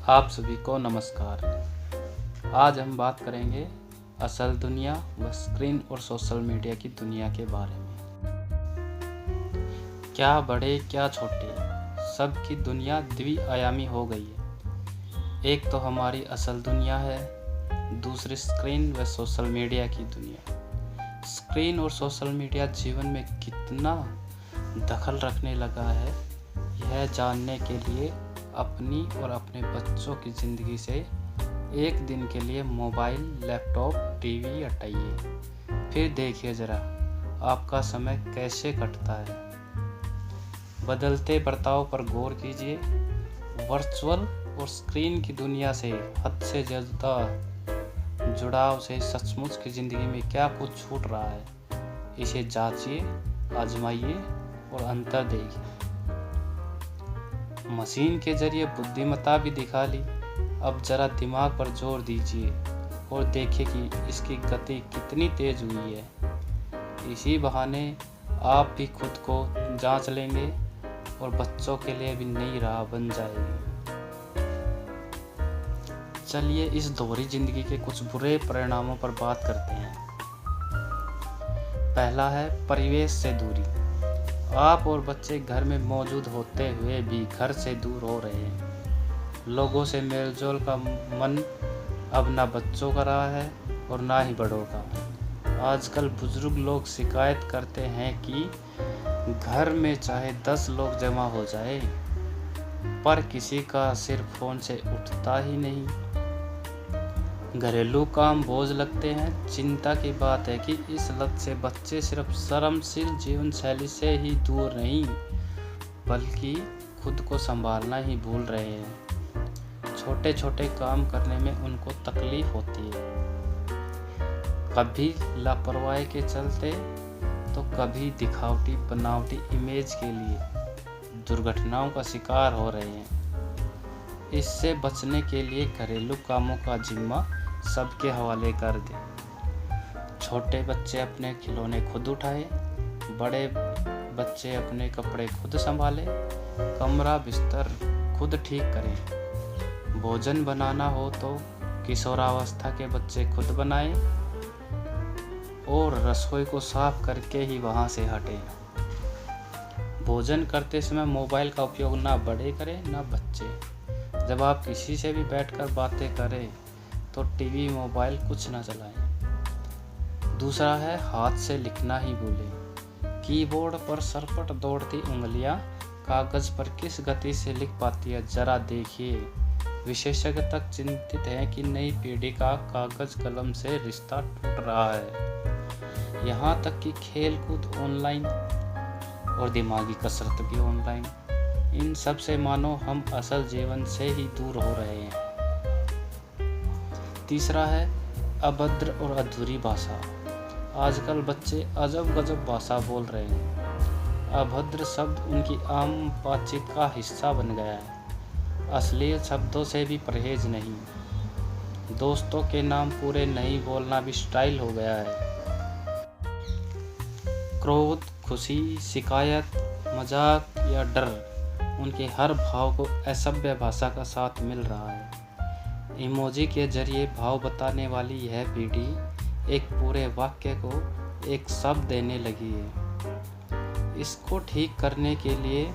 आप सभी को नमस्कार। आज हम बात करेंगे असल दुनिया व स्क्रीन और सोशल मीडिया की दुनिया के बारे में। क्या बड़े क्या छोटे, सबकी दुनिया द्विआयामी हो गई है। एक तो हमारी असल दुनिया है, दूसरी स्क्रीन व सोशल मीडिया की दुनिया। स्क्रीन और सोशल मीडिया जीवन में कितना दखल रखने लगा है, यह जानने के लिए अपनी और अपने बच्चों की ज़िंदगी से एक दिन के लिए मोबाइल, लैपटॉप, टीवी हटाइए, फिर देखिए ज़रा आपका समय कैसे कटता है। बदलते बर्ताव पर गौर कीजिए। वर्चुअल और स्क्रीन की दुनिया से हद से ज़्यादा जुड़ाव से सचमुच की ज़िंदगी में क्या कुछ छूट रहा है, इसे जांचिए, आजमाइए और अंतर देखिए। मशीन के जरिए बुद्धिमत्ता भी दिखा ली, अब जरा दिमाग पर जोर दीजिए और देखिए कि इसकी गति कितनी तेज हुई है। इसी बहाने आप भी खुद को जांच लेंगे और बच्चों के लिए भी नई राह बन जाएगी। चलिए इस दोहरी जिंदगी के कुछ बुरे परिणामों पर बात करते हैं। पहला है परिवेश से दूरी। आप और बच्चे घर में मौजूद होते हुए भी घर से दूर हो रहे हैं। लोगों से मेलजोल का मन अब ना बच्चों का रहा है और ना ही बड़ों का। आजकल बुजुर्ग लोग शिकायत करते हैं कि घर में चाहे 10 लोग जमा हो जाए, पर किसी का सिर फोन से उठता ही नहीं। घरेलू काम बोझ लगते हैं। चिंता की बात है कि इस लत से बच्चे सिर्फ शर्मशील जीवन शैली से ही दूर नहीं, बल्कि खुद को संभालना ही भूल रहे हैं। छोटे छोटे काम करने में उनको तकलीफ होती है, कभी लापरवाही के चलते तो कभी दिखावटी बनावटी इमेज के लिए दुर्घटनाओं का शिकार हो रहे हैं। इससे बचने के लिए घरेलू कामों का जिम्मा सबके हवाले कर दें। छोटे बच्चे अपने खिलौने खुद उठाएं, बड़े बच्चे अपने कपड़े खुद संभालें, कमरा बिस्तर खुद ठीक करें। भोजन बनाना हो तो किशोरावस्था के बच्चे खुद बनाएं और रसोई को साफ करके ही वहां से हटें। भोजन करते समय मोबाइल का उपयोग ना बड़े करें ना बच्चे। जब आप किसी से भी बैठकर बातें करें तो टीवी मोबाइल कुछ ना चलाएं। दूसरा है हाथ से लिखना ही भूलें। कीबोर्ड पर सरपट दौड़ती उंगलियां कागज पर किस गति से लिख पाती है, जरा देखिए। विशेषज्ञ तक चिंतित हैं कि नई पीढ़ी का कागज कलम से रिश्ता टूट रहा है। यहाँ तक कि खेल कूद ऑनलाइन और दिमागी कसरत भी ऑनलाइन। इन सब से मानो हम असल जीवन से ही दूर हो रहे हैं। तीसरा है अभद्र और अधूरी भाषा। आजकल बच्चे अजब गजब भाषा बोल रहे हैं। अभद्र शब्द उनकी आम बातचीत का हिस्सा बन गया है। अश्लील शब्दों से भी परहेज नहीं। दोस्तों के नाम पूरे नहीं बोलना भी स्टाइल हो गया है। क्रोध, खुशी, शिकायत, मजाक या डर, उनके हर भाव को असभ्य भाषा का साथ मिल रहा है। इमोजी के जरिए भाव बताने वाली यह पीढ़ी एक पूरे वाक्य को एक शब्द देने लगी है। इसको ठीक करने के लिए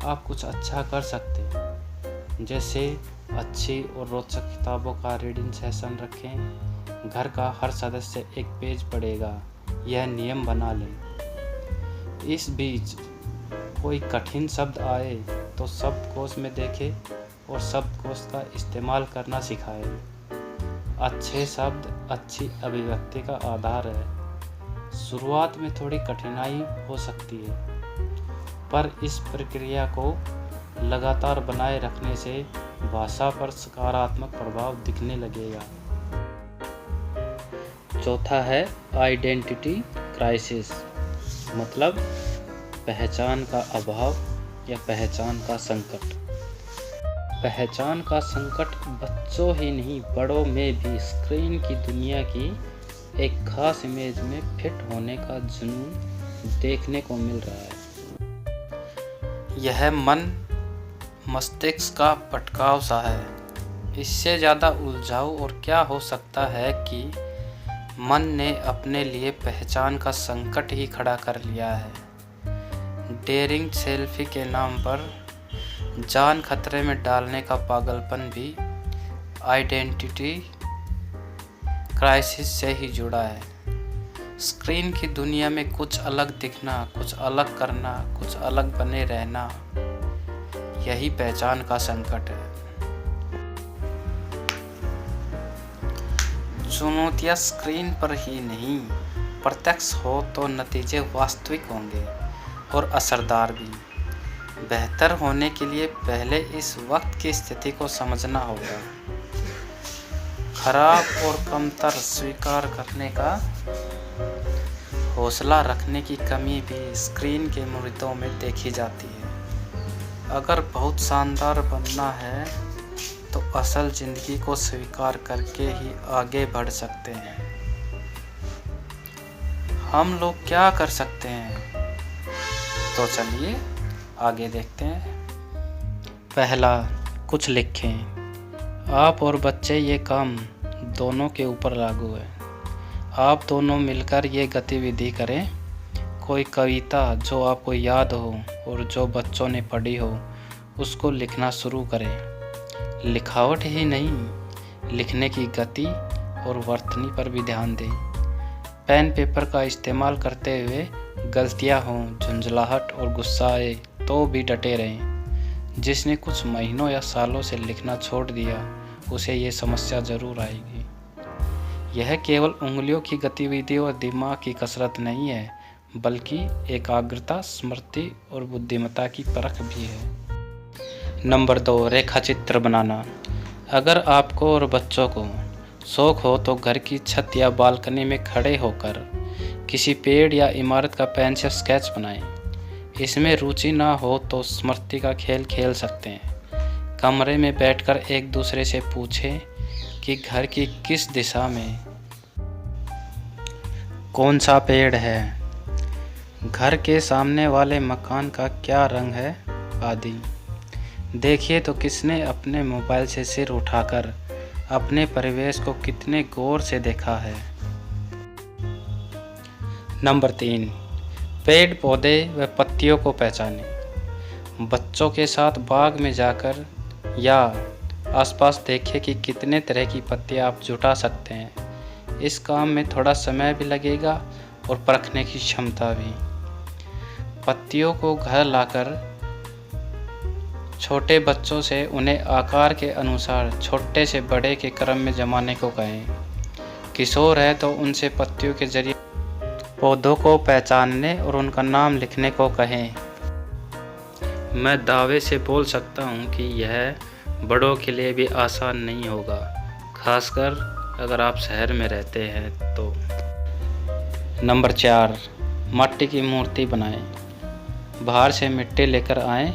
आप कुछ अच्छा कर सकते हैं, जैसे अच्छी और रोचक किताबों का रीडिंग सेशन रखें। घर का हर सदस्य एक पेज पढ़ेगा, यह नियम बना लें। इस बीच कोई कठिन शब्द आए तो शब्दकोश में देखें और शब्दकोश का इस्तेमाल करना सिखाएं। अच्छे शब्द अच्छी अभिव्यक्ति का आधार है। शुरुआत में थोड़ी कठिनाई हो सकती है, पर इस प्रक्रिया को लगातार बनाए रखने से भाषा पर सकारात्मक प्रभाव दिखने लगेगा। चौथा है आइडेंटिटी क्राइसिस, मतलब पहचान का अभाव या पहचान का संकट। पहचान का संकट बच्चों ही नहीं, बड़ों में भी स्क्रीन की दुनिया की एक खास इमेज में फिट होने का जुनून देखने को मिल रहा है। यह मन मस्तिष्क का भटकाव सा है। इससे ज़्यादा उलझाऊ और क्या हो सकता है कि मन ने अपने लिए पहचान का संकट ही खड़ा कर लिया है। डेयरिंग सेल्फी के नाम पर जान खतरे में डालने का पागलपन भी आइडेंटिटी क्राइसिस से ही जुड़ा है। स्क्रीन की दुनिया में कुछ अलग दिखना, कुछ अलग करना, कुछ अलग बने रहना, यही पहचान का संकट है। चुनौतियाँ स्क्रीन पर ही नहीं, प्रत्यक्ष हो तो नतीजे वास्तविक होंगे और असरदार भी। बेहतर होने के लिए पहले इस वक्त की स्थिति को समझना होगा। खराब और कमतर स्वीकार करने का हौसला रखने की कमी भी स्क्रीन के मुरीदों में देखी जाती है। अगर बहुत शानदार बनना है तो असल जिंदगी को स्वीकार करके ही आगे बढ़ सकते हैं। हम लोग क्या कर सकते हैं? तो चलिए आगे देखते हैं। पहला, कुछ लिखें। आप और बच्चे ये काम दोनों के ऊपर लागू है। आप दोनों मिलकर ये गतिविधि करें। कोई कविता जो आपको याद हो और जो बच्चों ने पढ़ी हो उसको लिखना शुरू करें। लिखावट ही नहीं, लिखने की गति और वर्तनी पर भी ध्यान दें। पेन पेपर का इस्तेमाल करते हुए गलतियां हों, झुंझलाहट और गुस्सा आए तो भी डटे रहें। जिसने कुछ महीनों या सालों से लिखना छोड़ दिया उसे ये समस्या ज़रूर आएगी। यह केवल उंगलियों की गतिविधि और दिमाग की कसरत नहीं है, बल्कि एकाग्रता, स्मृति और बुद्धिमत्ता की परख भी है। नंबर 2, रेखाचित्र बनाना। अगर आपको और बच्चों को शौक हो तो घर की छत या बालकनी में खड़े होकर किसी पेड़ या इमारत का पेन से स्केच बनाएं। इसमें रुचि ना हो तो स्मृति का खेल खेल सकते हैं। कमरे में बैठकर एक दूसरे से पूछें कि घर की किस दिशा में कौन सा पेड़ है, घर के सामने वाले मकान का क्या रंग है आदि। देखिए तो किसने अपने मोबाइल से सिर उठाकर अपने परिवेश को कितने गौर से देखा है। नंबर 3, पेड़ पौधे व पत्तियों को पहचानें। बच्चों के साथ बाग में जाकर या आसपास देखें कि कितने तरह की पत्तियां आप जुटा सकते हैं। इस काम में थोड़ा समय भी लगेगा और परखने की क्षमता भी। पत्तियों को घर लाकर छोटे बच्चों से उन्हें आकार के अनुसार छोटे से बड़े के क्रम में जमाने को कहें। किशोर है तो उनसे पत्तियों के जरिए पौधों को पहचानने और उनका नाम लिखने को कहें। मैं दावे से बोल सकता हूँ कि यह बड़ों के लिए भी आसान नहीं होगा, खासकर अगर आप शहर में रहते हैं तो। नंबर 4, मिट्टी की मूर्ति बनाएं। बाहर से मिट्टी लेकर आएं।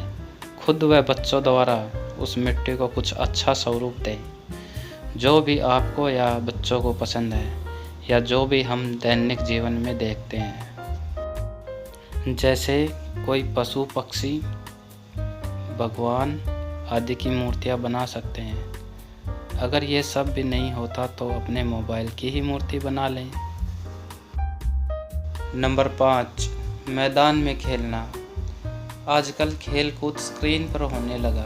खुद व बच्चों द्वारा उस मिट्टी को कुछ अच्छा स्वरूप दें, जो भी आपको या बच्चों को पसंद है या जो भी हम दैनिक जीवन में देखते हैं। जैसे कोई पशु पक्षी, भगवान आदि की मूर्तियाँ बना सकते हैं। अगर ये सब भी नहीं होता तो अपने मोबाइल की ही मूर्ति बना लें। नंबर 5, मैदान में खेलना। आजकल खेल कूद स्क्रीन पर होने लगा।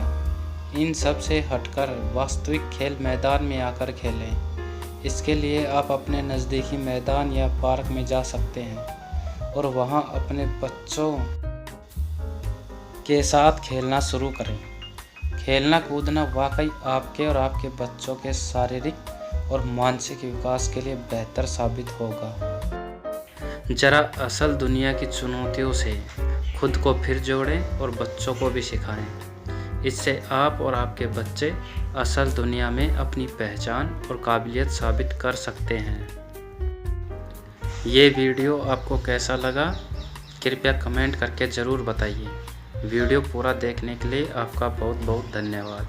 इन सब से हटकर वास्तविक खेल मैदान में आकर खेलें। इसके लिए आप अपने नज़दीकी मैदान या पार्क में जा सकते हैं और वहां अपने बच्चों के साथ खेलना शुरू करें। खेलना कूदना वाकई आपके और आपके बच्चों के शारीरिक और मानसिक विकास के लिए बेहतर साबित होगा। जरा असल दुनिया की चुनौतियों से खुद को फिर जोड़ें और बच्चों को भी सिखाएं। इससे आप और आपके बच्चे असल दुनिया में अपनी पहचान और काबिलियत साबित कर सकते हैं। ये वीडियो आपको कैसा लगा कृपया कमेंट करके ज़रूर बताइए। वीडियो पूरा देखने के लिए आपका बहुत बहुत धन्यवाद।